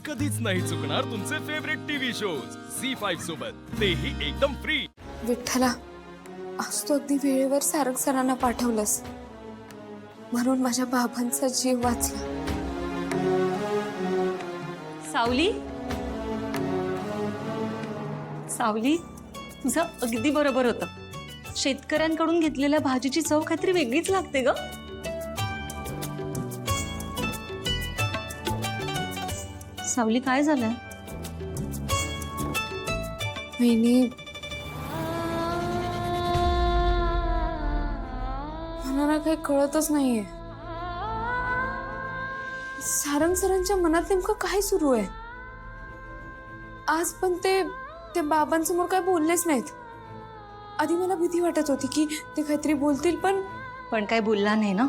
कधीच नाही चुकणार तुमचे फेवरेट टीव्ही शोज झी5 सोबत, तेही एकदम फ्री। विठ्ठला, आज तू अगदी वेळेवर सारंग सरांना पाठवलंस, म्हणून माझ्या बाबांचा जीव वाचला। सावली, सावली, तुझं अगदी बरोबर होतं। शेतकऱ्यांकडून घेतलेल्या भाजीची चव काहीतरी वेगळीच लागते ग। सावली, काय झालंय? वहिनी, मला ना काही कळतच नाहीये। सारंग सरांच्या मनात नेमकं काय सुरू आहे? आज पण ते बाबांसमोर काय बोललेच नाहीत। आधी मला भीती वाटत होती की ते काहीतरी बोलतील, पण काय बोलला नाही ना?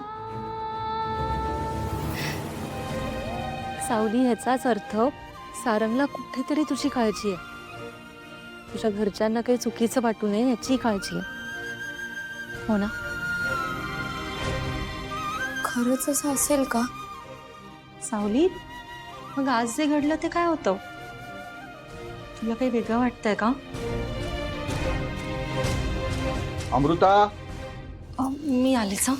सावली, ह्याचाच अर्थ सारंगला कुठेतरी तुझी काळजी आहे, तुझ्या घरच्यांना काही चुकीचं वाटू नये याची काळजी आहे, हो ना? खरंच असं असेल का? सावली, मग आज जे घडलं ते काय होतं? तुला काही वेगळं वाटतंय का? अमृता, मी आलेच हं।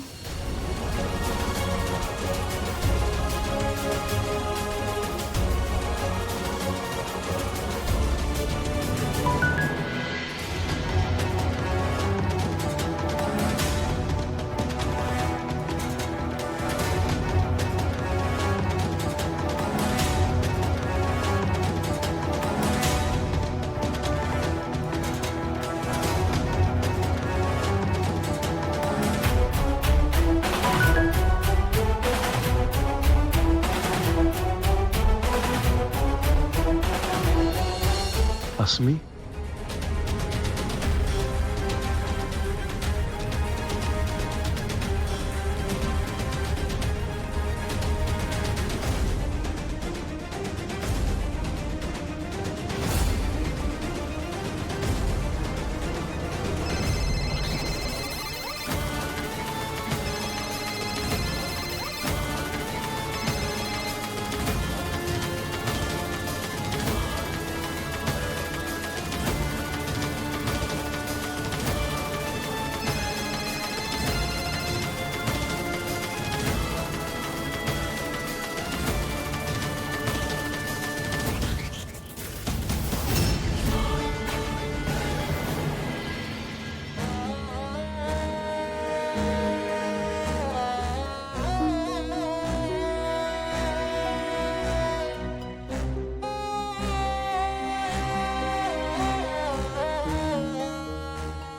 अस्मी,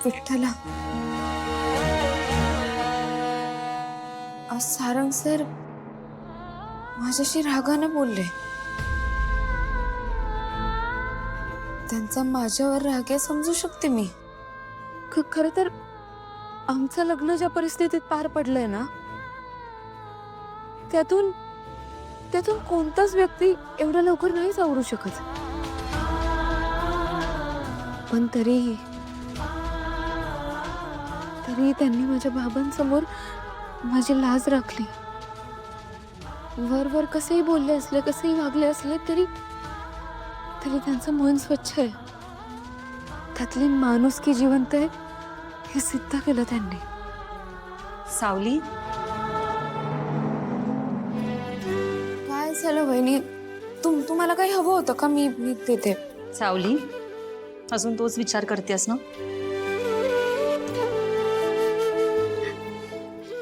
विठ्ठला, आज सारंग सर माझ्याशी रागाने बोलले। त्यांचा माझ्यावर राग आहे समजू शकते मी। खरं तर आमचं लग्न ज्या परिस्थितीत पार पडलंय ना, त्यातून कोणताच व्यक्ती एवढ्या लवकर नाही सावरू शकत। पण तरीही त्यांनी माझ्या बाबांसमोर माझी लाज राखली। वर कसेही बोलले असले, कसेही वागले असले तरी त्यांचं मन स्वच्छ आहे, त्यातली माणुसकी जिवंत आहे, हे सिद्ध केलं त्यांनी। सावली, काय झालं वहिनी? तुम्हाला काही हवं होतं का? मी देते। सावली, अजून तोच विचार करतेस ना?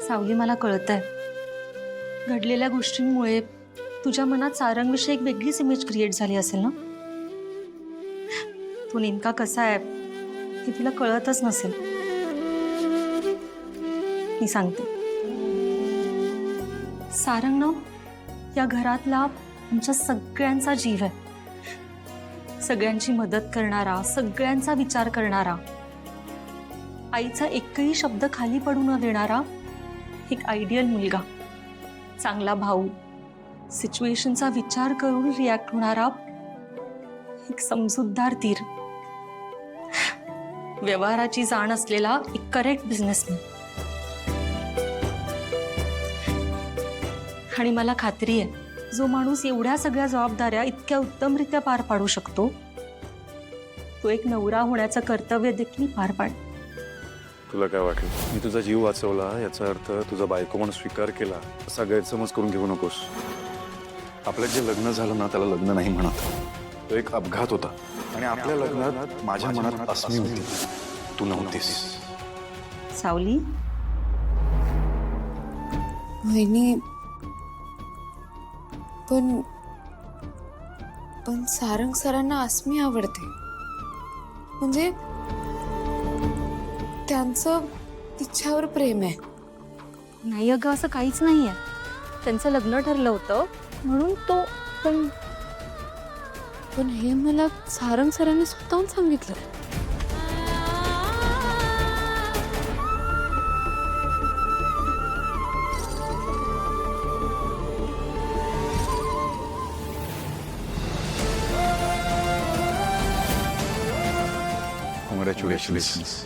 सावली, मला कळतंय घडलेल्या गोष्टींमुळे तुझ्या मनात सारंगविषयी एक वेगळीच इमेज क्रिएट झाली असेल ना? तो नेमका कसा आहे हे तुला कळतच नसेल। मी सांगते, सारंग ना या घरातला आमच्या सगळ्यांचा जीव आहे, सगळ्यांची मदत करणारा, सगळ्यांचा विचार करणारा, आईचा एकही शब्द खाली पडू न देणारा एक आयडियल मुलगा, चांगला भाऊ, सिच्युएशनचा विचार करून रिॲक्ट होणारा एक समजूतदार धीर, व्यवहाराची जाण असलेला एक करेक्ट बिझनेसमॅन। आणि मला खात्री आहे जो माणूस एवढ्या सगळ्या जबाबदाऱ्या इतक्या उत्तमरित्या पार पाडू शकतो, तो एक नवरा होण्याचं कर्तव्य देखील पार पाड. तुला काय वाटलं मी तुझा जीव वाचवला याचा अर्थ तुझा बायको म्हणून स्वीकार केला असा गैरसमज करून घेऊ नकोस. आपलं जे लग्न झालं ना त्याला लग्न नाही म्हणत, तो एक अपघात होता. आणि आपल्या लग्नात माझ्या मनात अस्मी होती, तू नव्हतीस. सावली, वहिनी, पण सारंग सरांना अस्मी आवडते. म्हणजे त्यांचं तिच्यावर प्रेम आहे. नाही अगं, असं काहीच नाहीये. त्यांचं लग्न ठरलं होतं म्हणून तो. पण हे मला सारंग सरांनी स्वतःहून सांगितलं. कॉंग्रॅच्युलेशन्स.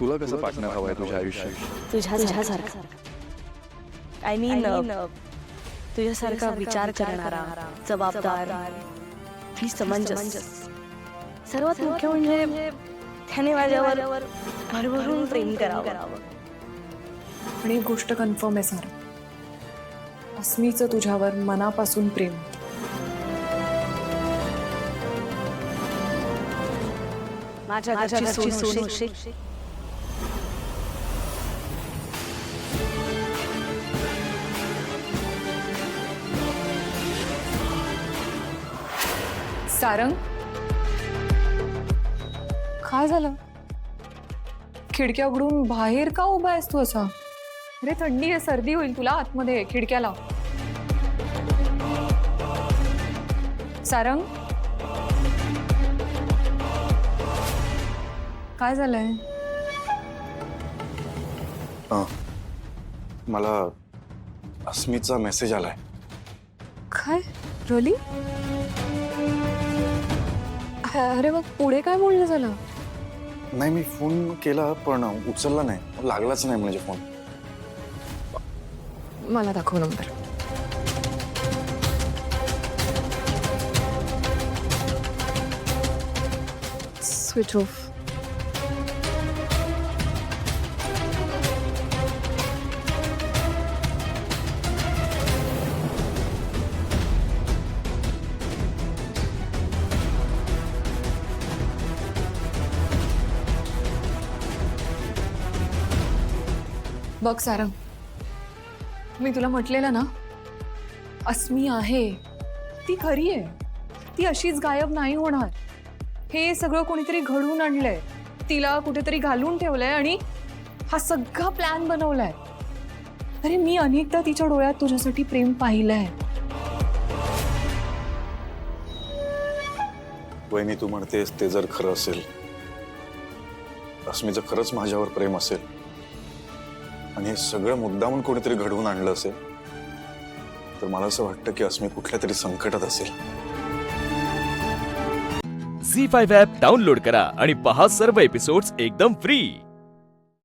तुला कसं पार्टनर हवाय तुझ्या आयुष्यात? तुझ्यासारखा आय मीन तुझ्यासारखा विचार करणारा, जबाबदार आणि समंजस. सर्वात मुख्य म्हणजे त्याने माझ्यावर भरभरून प्रेम करावं. आणि एक गोष्ट कन्फर्म आहे सर, अस्मीचं तुझ्यावर मनापासून प्रेम. माझ्या घरची सून होशील. सारंग, काय झालं? खिडक्या उघडून बाहेर का उभा आहेस तू असा? अरे थंडी आहे, सर्दी होईल तुला. आतमध्ये ये, खिडक्या लाव. सारंग, काय झालंय? मला अस्मीचा मेसेज आलाय. काय रोली? अरे मग पुढे काय बोलणं झालं? नाही, मी फोन केला पण उचलला नाही, लागलाच नाही म्हणजे फोन. मला दाखव नंबर. Switch off. बघ सारंग, मी तुला म्हटलेलं ना, अस्मी आहे, ती खरी आहे. ती अशीच गायब नाही होणार. हे सगळं कोणीतरी घडवून आणलंय, तिला कुठेतरी घालून ठेवलंय आणि हा सगळा प्लॅन बनवलाय. अरे मी अनेकदा तिच्या डोळ्यात तुझ्यासाठी प्रेम पाहिलंय. वहिनी, तू म्हणतेस ते जर खरं असेल, अस्मीचं खरंच माझ्यावर प्रेम असेल आणि हे सगळं मुद्दामून कोणीतरी घडवून आणलं असेल, तर मला असं वाटतं की अस्मी कुठल्या तरी संकटात असेल. झी5 ॲप डाउनलोड करा आणि पहा सर्व एपिसोड्स एकदम फ्री.